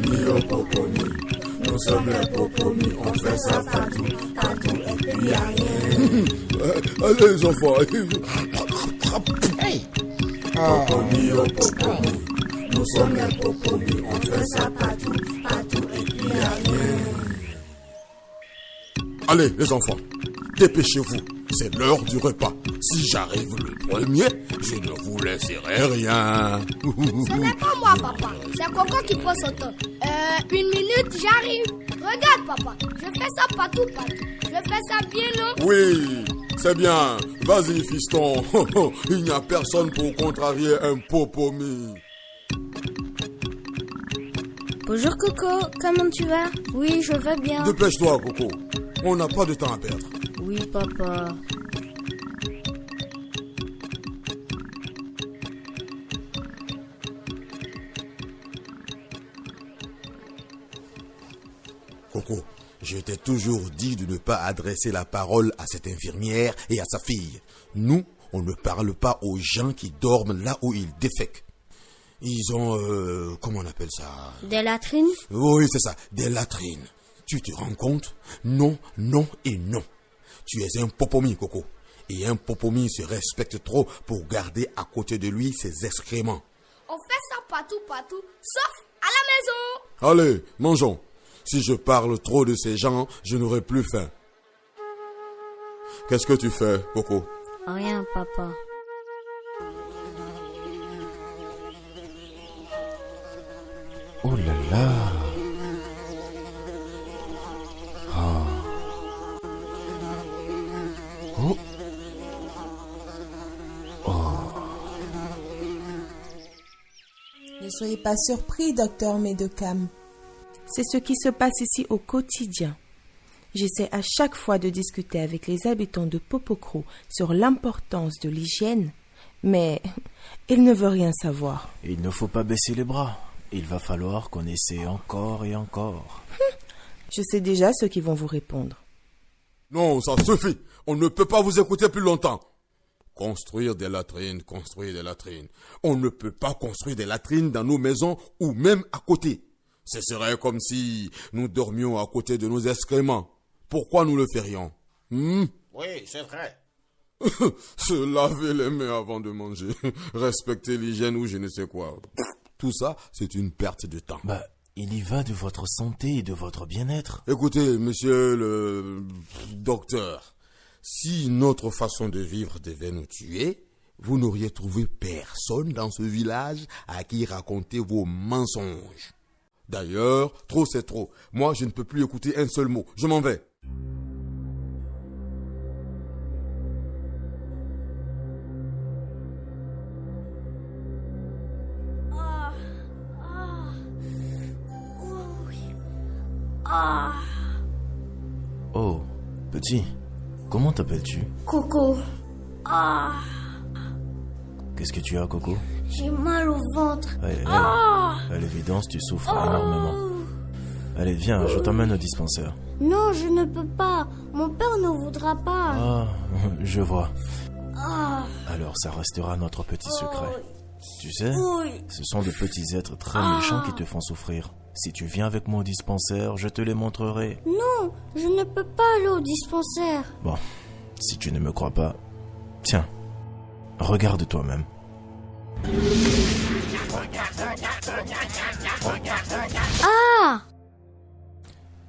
Popomi, oh Popomi, nous sommes les Popomi, on fait ça partout, partout et puis y'a rien. Allez les enfants. Hey. Popomi, oh Popomi, nous sommes les Popomi, on fait ça partout, partout et puis y'a rien. Allez les enfants, dépêchez-vous, c'est l'heure du repas. Si j'arrive le premier, je ne vous laisserai rien. Ce n'est pas moi, papa. C'est Coco qui prend son temps. 1 minute, j'arrive. Regarde, papa. Je fais ça partout, partout. Je fais ça bien, non? Oui, c'est bien. Vas-y, fiston. Il n'y a personne pour contrarier un Popomi. Bonjour Coco, comment tu vas? Oui, je vais bien. Dépêche-toi, Coco. On n'a pas de temps à perdre. Oui, papa. Coco, je t'ai toujours dit de ne pas adresser la parole à cette infirmière et à sa fille. Nous, on ne parle pas aux gens qui dorment là où ils défèquent. Ils ont, comment on appelle ça? Des latrines? Oui, c'est ça, des latrines. Tu te rends compte? Non, non et non. Tu es un Popomi, Coco. Et un Popomi se respecte trop pour garder à côté de lui ses excréments. On fait ça partout, partout, sauf à la maison. Allez, mangeons. Si je parle trop de ces gens, je n'aurai plus faim. Qu'est-ce que tu fais, Coco? Rien, papa. Oh là là. Oh. Ne soyez pas surpris, docteur Medocam. C'est ce qui se passe ici au quotidien. J'essaie à chaque fois de discuter avec les habitants de Popocro sur l'importance de l'hygiène, mais ils ne veulent rien savoir. Il ne faut pas baisser les bras. Il va falloir qu'on essaie encore et encore. Je sais déjà ce qu'ils vont vous répondre. Non, ça suffit. On ne peut pas vous écouter plus longtemps. Construire des latrines, construire des latrines. On ne peut pas construire des latrines dans nos maisons ou même à côté. Ce serait comme si nous dormions à côté de nos excréments. Pourquoi nous le ferions? Oui, c'est vrai. Se laver les mains avant de manger. Respecter l'hygiène ou je ne sais quoi. Tout ça, c'est une perte de temps. Bah, il y va de votre santé et de votre bien-être. Écoutez, monsieur le docteur, si notre façon de vivre devait nous tuer, vous n'auriez trouvé personne dans ce village à qui raconter vos mensonges. D'ailleurs, trop c'est trop. Moi, je ne peux plus écouter un seul mot. Je m'en vais. Oh, petit, comment t'appelles-tu? Coco. Qu'est-ce que tu as, Coco? J'ai mal au ventre. À l'évidence, tu souffres énormément. Allez, viens, je t'emmène au dispensaire. Non, je ne peux pas. Mon père ne voudra pas. Ah, je vois. Alors, ça restera notre petit secret. Tu sais, ce sont de petits êtres très méchants qui te font souffrir. Si tu viens avec moi au dispensaire, je te les montrerai. Non, je ne peux pas aller au dispensaire. Bon, si tu ne me crois pas, tiens, regarde toi-même.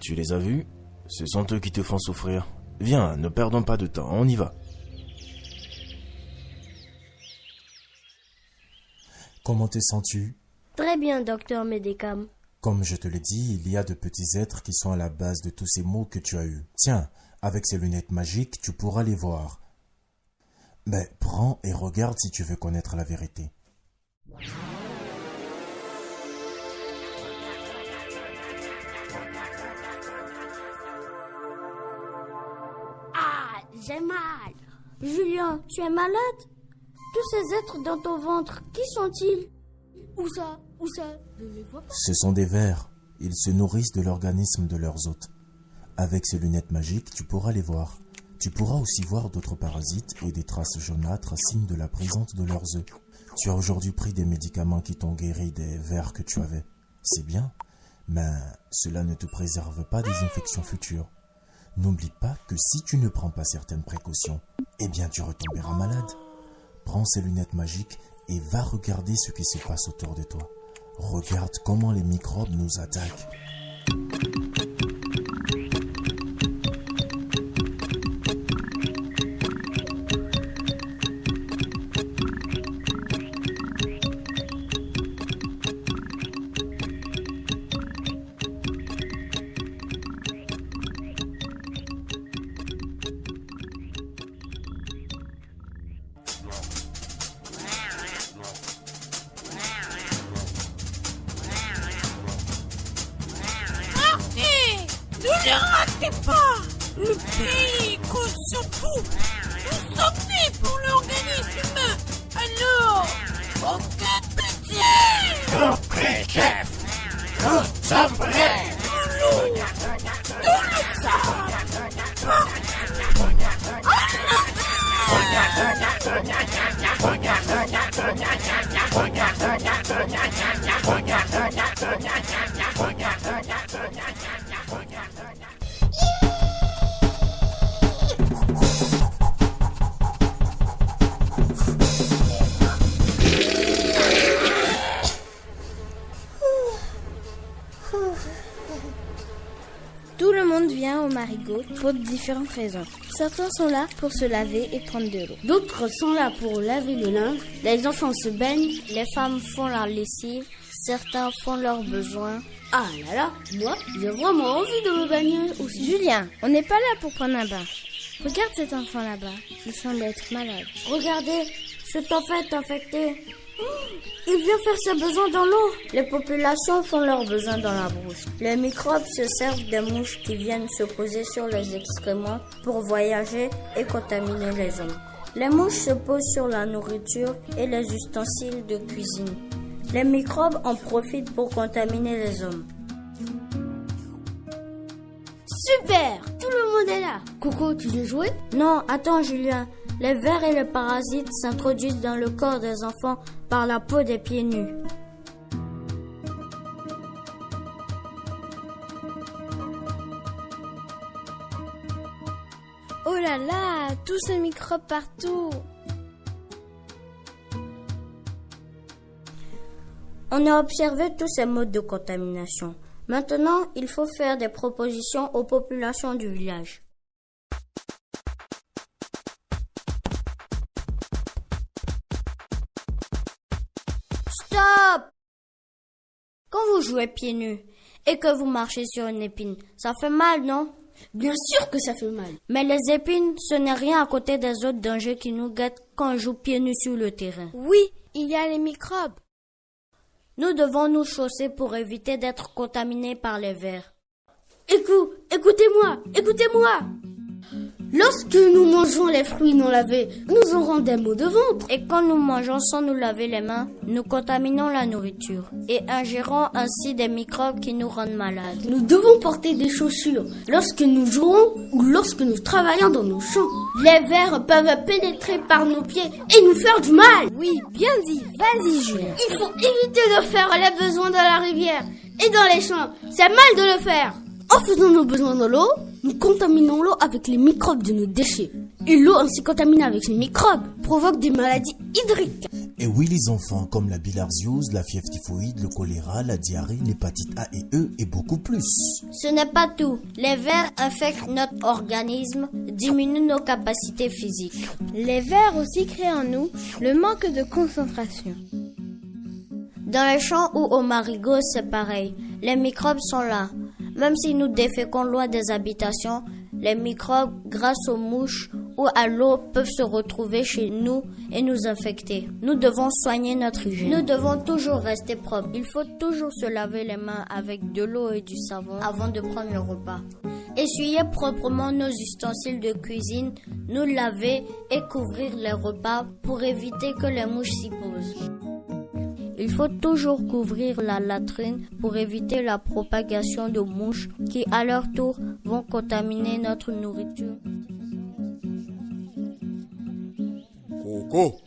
Tu les as vus? Ce sont eux qui te font souffrir. Viens, ne perdons pas de temps, on y va. Comment te sens-tu? Très bien, docteur Medocam. Comme je te l'ai dit, il y a de petits êtres qui sont à la base de tous ces maux que tu as eus. Tiens, avec ces lunettes magiques, tu pourras les voir. Mais prends et regarde si tu veux connaître la vérité. J'ai mal. Julien, tu es malade? Tous ces êtres dans ton ventre, qui sont-ils? Où ça? Je ne les vois pas. Ce sont des vers. Ils se nourrissent de l'organisme de leurs hôtes. Avec ces lunettes magiques, tu pourras les voir. Tu pourras aussi voir d'autres parasites et des traces jaunâtres, signes de la présence de leurs œufs. Tu as aujourd'hui pris des médicaments qui t'ont guéri des vers que tu avais. C'est bien. Mais cela ne te préserve pas des infections futures. N'oublie pas que si tu ne prends pas certaines précautions, eh bien tu retomberas malade. Prends ces lunettes magiques et va regarder ce qui se passe autour de toi. Regarde comment les microbes nous attaquent. Ne ratez pas. Le pays compte sur vous. Nous sommes nés pour l'organisme humain. Alors, aucun pitié. Nous prêts, chef. Nous sommes prêts. Tout le monde vient au marigot pour différentes raisons. Certains sont là pour se laver et prendre de l'eau. D'autres sont là pour laver le linge. Les enfants se baignent. Les femmes font la lessive. Certains font leurs besoins. Ah là là, moi, j'ai vraiment envie de me baigner aussi. Julien, on n'est pas là pour prendre un bain. Regarde cet enfant là-bas. Il semble être malade. Regardez, cet enfant est infecté. Il vient faire ses besoins dans l'eau. Les populations font leurs besoins dans la brousse. Les microbes se servent des mouches qui viennent se poser sur les excréments pour voyager et contaminer les hommes. Les mouches se posent sur la nourriture et les ustensiles de cuisine. Les microbes en profitent pour contaminer les hommes. Super! Tout le monde est là. Coco, tu veux jouer? Non, attends Julien. Les vers et les parasites s'introduisent dans le corps des enfants par la peau des pieds nus. Oh là là, tous ces microbes partout. On a observé tous ces modes de contamination. Maintenant, il faut faire des propositions aux populations du village. Stop! Quand vous jouez pieds nus et que vous marchez sur une épine, ça fait mal, non? Bien sûr que ça fait mal. Mais les épines, ce n'est rien à côté des autres dangers qui nous guettent quand on joue pieds nus sur le terrain. Oui, il y a les microbes. Nous devons nous chausser pour éviter d'être contaminés par les vers. Écoutez-moi. Lorsque nous mangeons les fruits non lavés, nous aurons des maux de ventre. Et quand nous mangeons sans nous laver les mains, nous contaminons la nourriture et ingérons ainsi des microbes qui nous rendent malades. Nous devons porter des chaussures lorsque nous jouons ou lorsque nous travaillons dans nos champs. Les vers peuvent pénétrer par nos pieds et nous faire du mal. Oui, bien dit. Vas-y, Julien. Il faut éviter de faire les besoins dans la rivière et dans les champs. C'est mal de le faire. En faisant nos besoins dans l'eau, nous contaminons l'eau avec les microbes de nos déchets. Et l'eau ainsi contaminée avec ces microbes provoque des maladies hydriques. Et oui les enfants, comme la bilharziose, la fièvre typhoïde, le choléra, la diarrhée, l'hépatite A et E et beaucoup plus. Ce n'est pas tout. Les vers infectent notre organisme, diminuent nos capacités physiques. Les vers aussi créent en nous le manque de concentration. Dans les champs ou au marigot, c'est pareil. Les microbes sont là. Même si nous déféquons loin des habitations, les microbes, grâce aux mouches ou à l'eau, peuvent se retrouver chez nous et nous infecter. Nous devons soigner notre hygiène. Nous devons toujours rester propres. Il faut toujours se laver les mains avec de l'eau et du savon avant de prendre le repas. Essuyer proprement nos ustensiles de cuisine, nous laver et couvrir les repas pour éviter que les mouches s'y posent. Il faut toujours couvrir la latrine pour éviter la propagation de mouches qui, à leur tour, vont contaminer notre nourriture. Coco,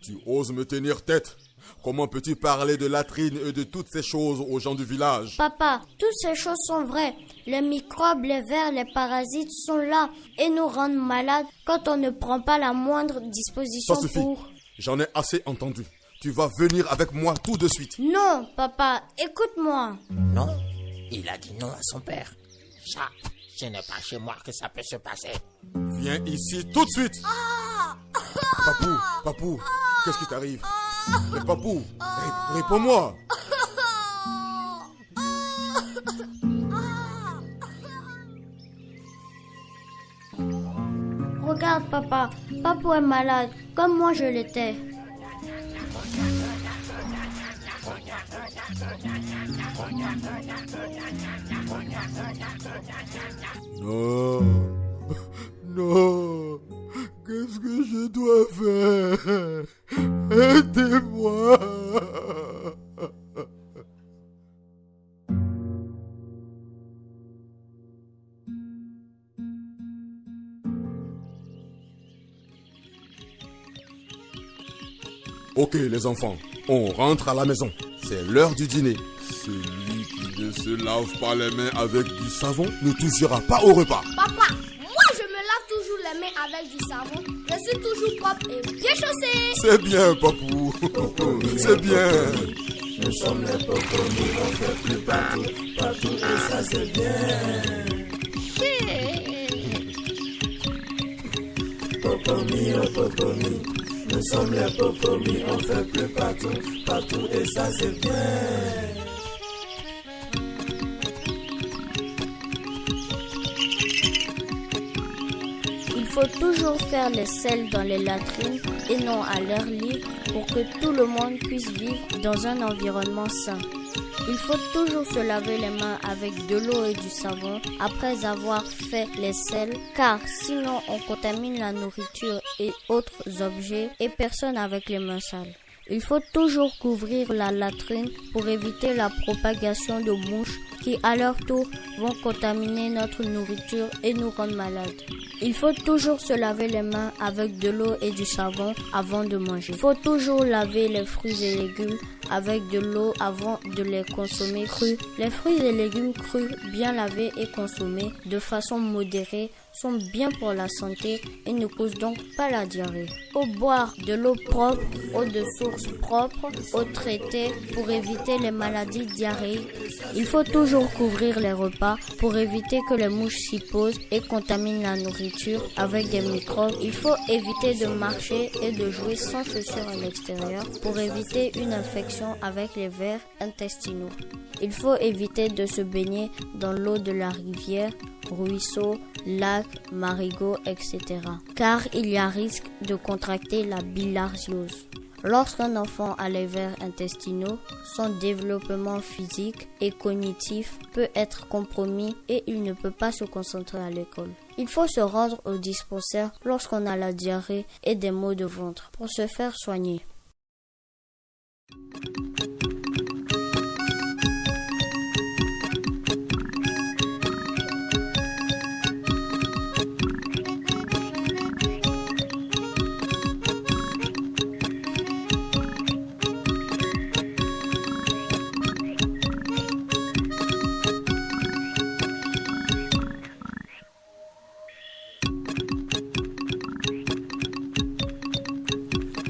tu oses me tenir tête? comment peux-tu parler de latrines et de toutes ces choses aux gens du village? Papa, toutes ces choses sont vraies. Les microbes, les vers, les parasites sont là et nous rendent malades quand on ne prend pas la moindre disposition. Ça suffit. J'en ai assez entendu. Tu vas venir avec moi tout de suite. Non, papa, écoute-moi. Non, il a dit non à son père. Ça, ce n'est pas chez moi que ça peut se passer. Viens ici tout de suite. Papou, qu'est-ce qui t'arrive? Mais Papou, réponds-moi. Regarde, papa, Papou est malade, comme moi je l'étais. Non, qu'est-ce que je dois faire? Aidez-moi. Ok les enfants, on rentre à la maison. C'est l'heure du dîner. Celui qui ne se lave pas les mains avec du savon ne touchera pas au repas. Papa, moi je me lave toujours les mains avec du savon. Je suis toujours propre et bien chaussé. C'est bien, Papou. C'est bien. Nous sommes les Popomis, on fait plus partout et ça c'est bien. Popomis, oh Popomis. Nous sommes les Popomis, on fait plus partout et ça c'est bien. Il faut toujours faire les selles dans les latrines et non à l'air libre pour que tout le monde puisse vivre dans un environnement sain. Il faut toujours se laver les mains avec de l'eau et du savon après avoir fait les selles, car sinon on contamine la nourriture et autres objets et personne avec les mains sales. Il faut toujours couvrir la latrine pour éviter la propagation de mouches qui à leur tour vont contaminer notre nourriture et nous rendre malades. Il faut toujours se laver les mains avec de l'eau et du savon avant de manger. Il faut toujours laver les fruits et légumes avec de l'eau avant de les consommer crus. Les fruits et légumes crus bien lavés et consommés de façon modérée sont bien pour la santé et ne causent donc pas la diarrhée. Faut boire de l'eau propre, eau de source propre, eau traitée pour éviter les maladies diarrhéiques. Il faut toujours couvrir les repas pour éviter que les mouches s'y posent et contaminent la nourriture avec des microbes. Il faut éviter de marcher et de jouer sans chaussures à l'extérieur pour éviter une infection avec les vers intestinaux. Il faut éviter de se baigner dans l'eau de la rivière, ruisseaux, lacs, marigots, etc. car il y a risque de contracter la bilharziose. Lorsqu'un enfant a les vers intestinaux, son développement physique et cognitif peut être compromis et il ne peut pas se concentrer à l'école. Il faut se rendre au dispensaire lorsqu'on a la diarrhée et des maux de ventre pour se faire soigner.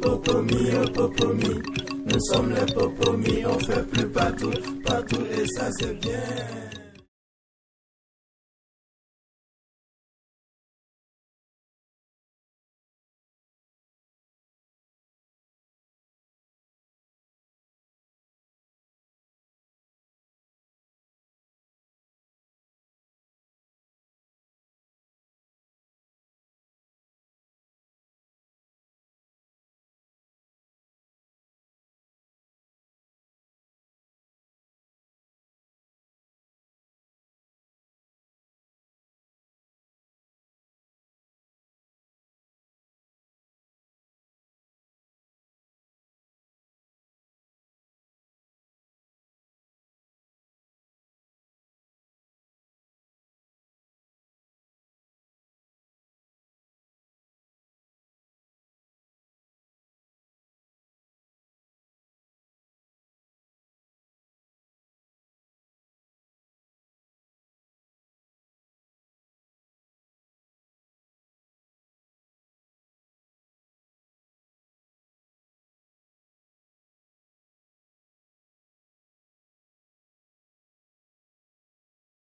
Popomis, oh Popomis, nous sommes les Popomis, on fait plus partout et ça c'est bien.